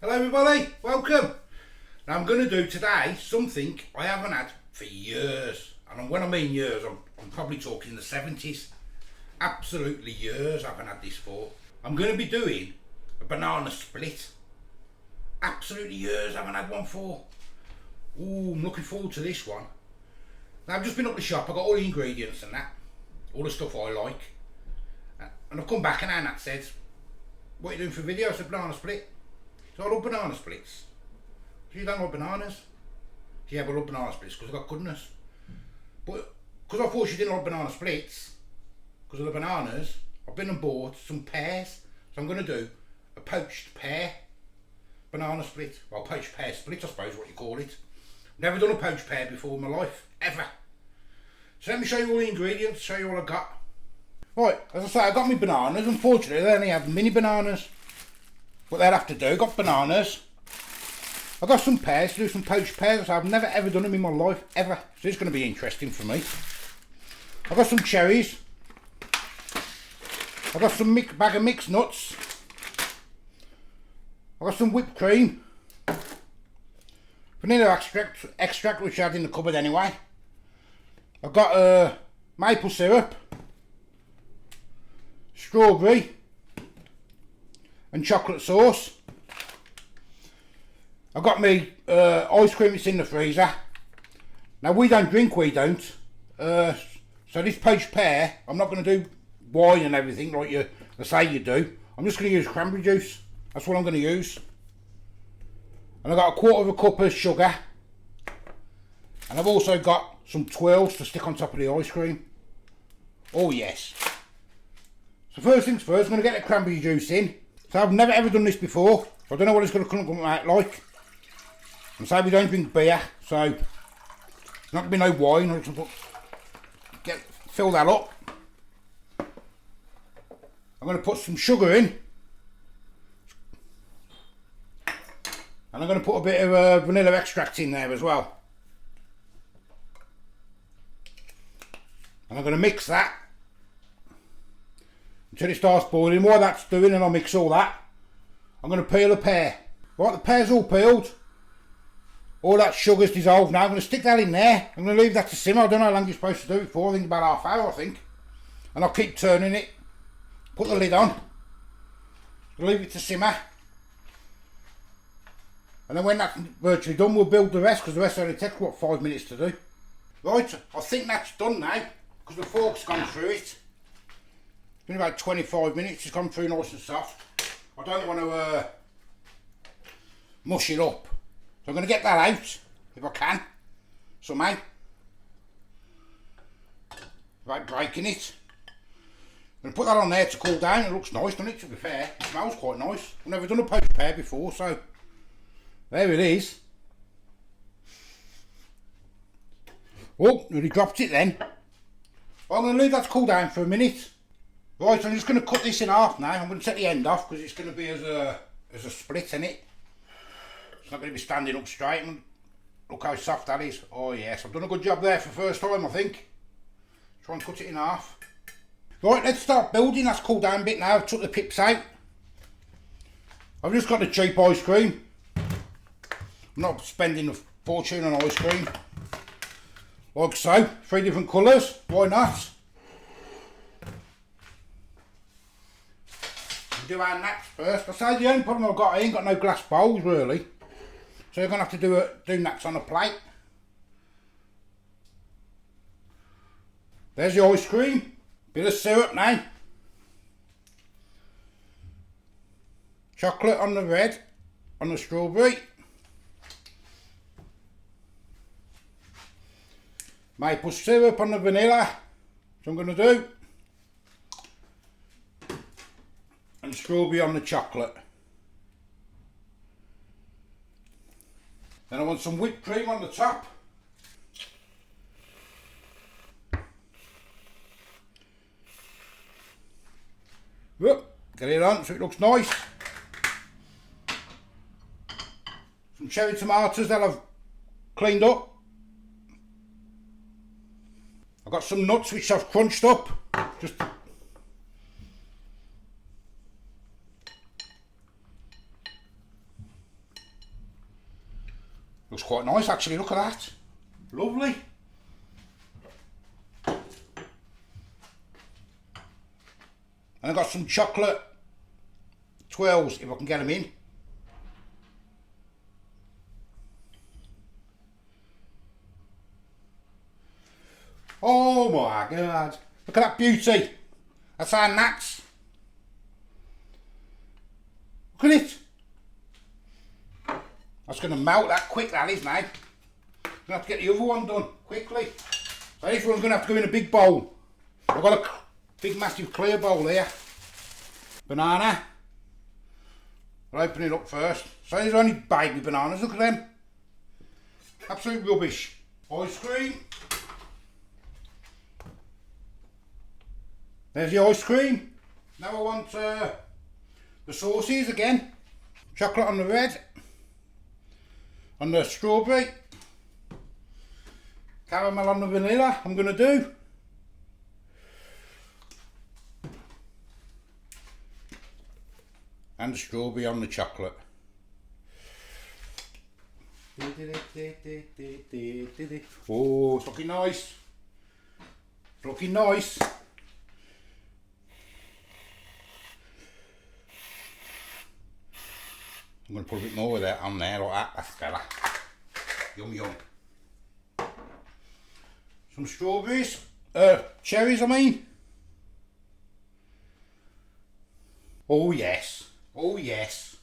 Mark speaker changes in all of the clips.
Speaker 1: Hello everybody, welcome. Now I'm going to do today something I haven't had for years, and when I mean years I'm probably talking the 70s. Absolutely years I haven't had this for. I'm going to be doing a banana split. Absolutely years I haven't had one for. Ooh, I'm looking forward to this one. Now I've just been up the shop, I got all the ingredients and that, all the stuff I like, and I've come back and Anna said, what are you doing for a video? I said banana split. So I love banana splits. So you don't like bananas? Yeah, but I love banana splits because I've got goodness. But because I thought she didn't like banana splits, because of the bananas, I've been and bought some pears. So I'm going to do a poached pear banana split. Well, poached pear split, I suppose what you call it. Never done a poached pear before in my life, ever. So let me show you all the ingredients, show you what I got. Right, as I say, I got my bananas. Unfortunately, they only have mini bananas. What they'll have to do, got bananas. I got some pears to do some poached pears. I've never ever done them in my life, ever. So it's going to be interesting for me. I got some cherries. I got some bag of mixed nuts. I got some whipped cream. Vanilla extract which I had in the cupboard anyway. I've got maple syrup. Strawberry. And chocolate sauce. I've got me ice cream, it's in the freezer. Now we don't drink, so this poached pear, I'm not going to do wine and everything like they say you do. I'm just going to use cranberry juice. That's what I'm going to use. And I've got a quarter of a cup of sugar. And I've also got some twirls to stick on top of the ice cream. Oh yes. So first things first, I'm going to get the cranberry juice in. So I've never ever done this before. I don't know what it's going to come out like. And so we don't drink beer, so there's not going to be no wine. I can fill that up. I'm going to put some sugar in. And I'm going to put a bit of vanilla extract in there as well. And I'm going to mix that until it starts boiling. While that's doing, and I'll mix all that, I'm going to peel a pear. Right, the pear's all peeled. All that sugar's dissolved now. I'm going to stick that in there. I'm going to leave that to simmer. I don't know how long you're supposed to do it for. I think about half hour, I think. And I'll keep turning it. Put the lid on. Leave it to simmer. And then when that's virtually done, we'll build the rest, because the rest only takes, what, 5 minutes to do. Right, I think that's done now, because the fork's gone through it. It's been about 25 minutes, it's gone through nice and soft. I don't want to mush it up. So I'm going to get that out, if I can, somehow. Without breaking it. I'm going to put that on there to cool down. It looks nice, doesn't it, to be fair? It smells quite nice. I've never done a poached pear before, so there it is. Oh, nearly dropped it then. Well, I'm going to leave that to cool down for a minute. Right, I'm just going to cut this in half now. I'm going to take the end off because it's going to be as a split in it. It's not going to be standing up straight. And look how soft that is. Oh yes, I've done a good job there for the first time, I think. Try and cut it in half. Right, let's start building. That's cooled down a bit now. I've took the pips out. I've just got the cheap ice cream. I'm not spending a fortune on ice cream. Like so, 3 different colours. Why not? Do our nats first. I say the only problem I've got, I ain't got no glass bowls really, so you're gonna have to do nats on a plate. There's the ice cream, bit of syrup now, chocolate on the red, on the strawberry, maple syrup on the vanilla, which I'm gonna do. And strawberry on the chocolate. Then I want some whipped cream on the top. Whoop, get it on so it looks nice. Some cherry tomatoes that I've cleaned up. I've got some nuts which I've crunched up. Just Looks quite nice actually, look at that. Lovely. And I've got some chocolate twirls if I can get them in. Oh my God. Look at that beauty. That's our nuts. Look at it. That's going to melt that quick, that is now. I'm going to have to get the other one done quickly. So this one's going to have to go in a big bowl. I've got a big massive clear bowl here. Banana. I'll open it up first. So there's only baby bananas, look at them. Absolute rubbish. Ice cream. There's the ice cream. Now I want the sauces again. Chocolate on the red. On the strawberry. Caramel on the vanilla, I'm going to do. And strawberry on the chocolate. Oh, it's looking nice. It's looking nice. I'm going to put a bit more of that on there like that, that's better. Yum yum. Some strawberries, cherries I mean. Oh yes, oh yes.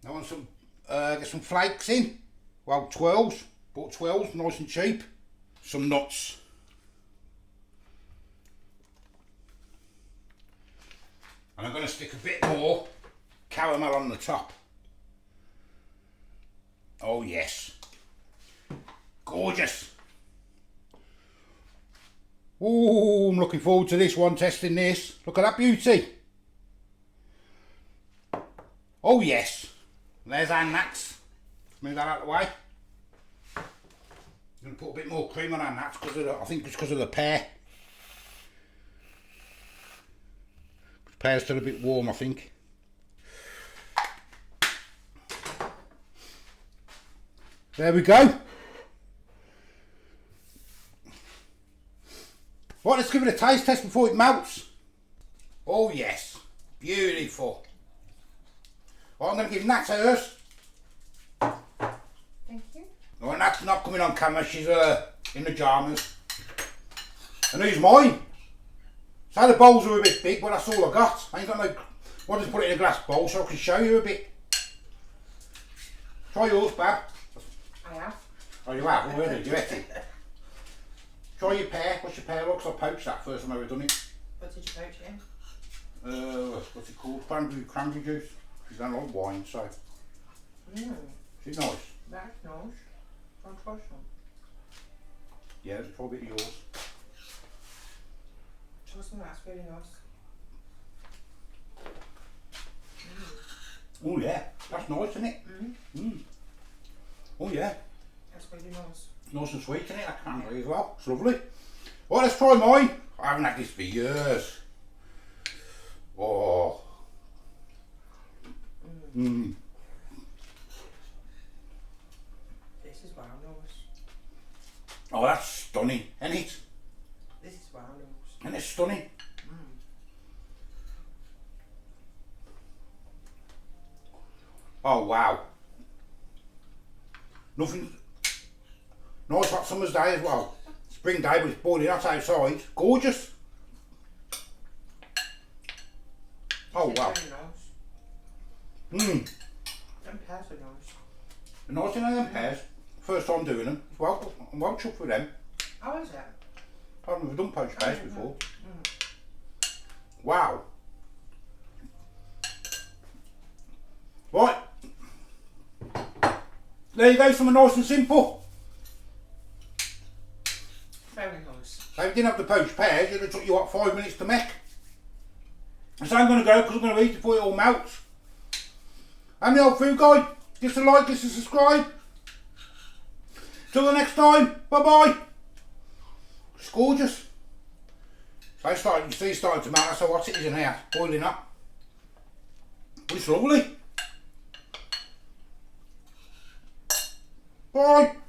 Speaker 1: I want some, get some flakes in. Well, twirls, bought twirls, nice and cheap. Some nuts. And I'm going to stick a bit more caramel on the top. Oh yes. Gorgeous. Oh, I'm looking forward to this one, testing this. Look at that beauty. Oh yes. There's our nuts. Move that out of the way. I'm going to put a bit more cream on our nuts because I think it's because of the pear. The pear's still a bit warm, I think. There we go. Right, let's give it a taste test before it melts. Oh yes, beautiful. Right, I'm going to give Nat hers.
Speaker 2: Thank you.
Speaker 1: Right, Nat's not coming on camera, she's in the pyjamas. And who's mine? So the bowls are a bit big, but that's all I got. I ain't got no, I'll just put it in a glass bowl so I can show you a bit. Try yours, Bab.
Speaker 2: I have.
Speaker 1: Oh, you have already, you reckon? Try your pear. What's your pear look? 'Cause I poached that first time I ever done it.
Speaker 2: What did you poach it in?
Speaker 1: What's it called? Cranberry juice. She's done a lot of wine, so. She's nice.
Speaker 2: That's nice. I'll try some.
Speaker 1: Yeah, there's probably a bit of yours.
Speaker 2: Try some, that's really nice.
Speaker 1: Oh yeah, that's nice, isn't it? Oh yeah.
Speaker 2: That's really nice.
Speaker 1: Nice and sweet, isn't it? That cranberry as well. It's lovely. Well, let's try mine. I haven't had this for years. Oh.
Speaker 2: This is wow nice.
Speaker 1: Oh, that's stunning, isn't it?
Speaker 2: This is wow nice.
Speaker 1: Isn't it stunning? Oh wow. Nothing. Nice hot summer's day as well. Spring day, but it's boiling hot outside. Gorgeous. Oh wow.
Speaker 2: Really nice. Them pears are nice.
Speaker 1: Nice, you know, them pears. First time doing them. Well, I'm well chuffed with them.
Speaker 2: How is it?
Speaker 1: I've never done poached pears before. Wow. Right. There you go, something nice and simple.
Speaker 2: Very nice.
Speaker 1: So if you didn't have the poached pears, it would have took you, what, 5 minutes to make. And so I'm going to go because I'm going to eat it before it all melts. I'm the old food guy. Give us a like, give us a subscribe. Till the next time, bye bye. It's gorgeous. So you see it's starting to melt, that's how hot it is in here, boiling up. But it's lovely. Bye.